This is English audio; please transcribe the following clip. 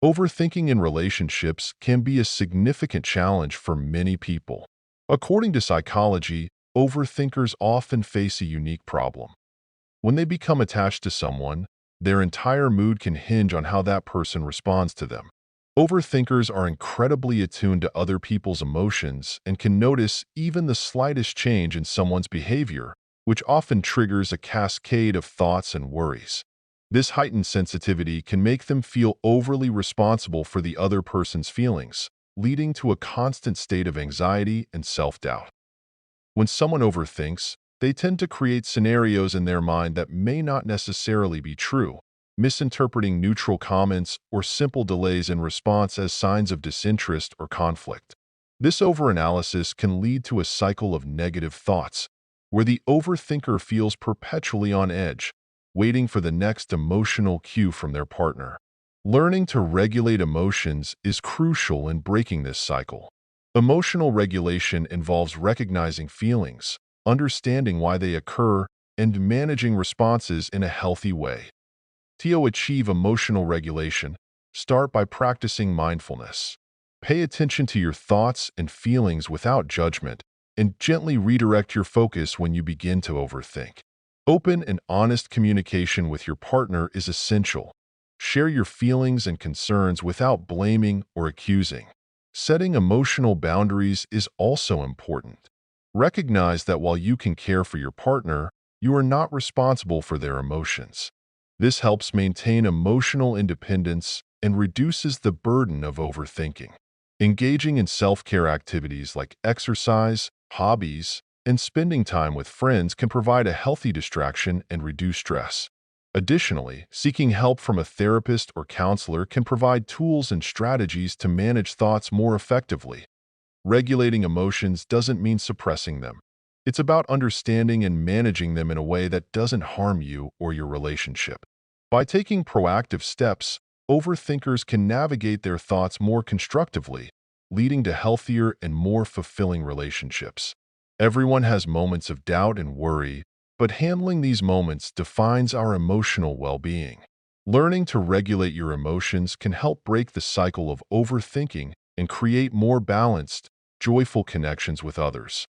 Overthinking in relationships can be a significant challenge for many people. According to psychology, overthinkers often face a unique problem. When they become attached to someone, their entire mood can hinge on how that person responds to them. Overthinkers are incredibly attuned to other people's emotions and can notice even the slightest change in someone's behavior, which often triggers a cascade of thoughts and worries. This heightened sensitivity can make them feel overly responsible for the other person's feelings, leading to a constant state of anxiety and self-doubt. When someone overthinks, they tend to create scenarios in their mind that may not necessarily be true, misinterpreting neutral comments or simple delays in response as signs of disinterest or conflict. This overanalysis can lead to a cycle of negative thoughts, where the overthinker feels perpetually on edge, waiting for the next emotional cue from their partner. Learning to regulate emotions is crucial in breaking this cycle. Emotional regulation involves recognizing feelings, understanding why they occur, and managing responses in a healthy way. To achieve emotional regulation, start by practicing mindfulness. Pay attention to your thoughts and feelings without judgment, and gently redirect your focus when you begin to overthink. Open and honest communication with your partner is essential. Share your feelings and concerns without blaming or accusing. Setting emotional boundaries is also important. Recognize that while you can care for your partner, you are not responsible for their emotions. This helps maintain emotional independence and reduces the burden of overthinking. Engaging in self-care activities like exercise, hobbies, and spending time with friends can provide a healthy distraction and reduce stress. Additionally, seeking help from a therapist or counselor can provide tools and strategies to manage thoughts more effectively. Regulating emotions doesn't mean suppressing them. It's about understanding and managing them in a way that doesn't harm you or your relationship. By taking proactive steps, overthinkers can navigate their thoughts more constructively, leading to healthier and more fulfilling relationships. Everyone has moments of doubt and worry, but handling these moments defines our emotional well-being. Learning to regulate your emotions can help break the cycle of overthinking and create more balanced, joyful connections with others.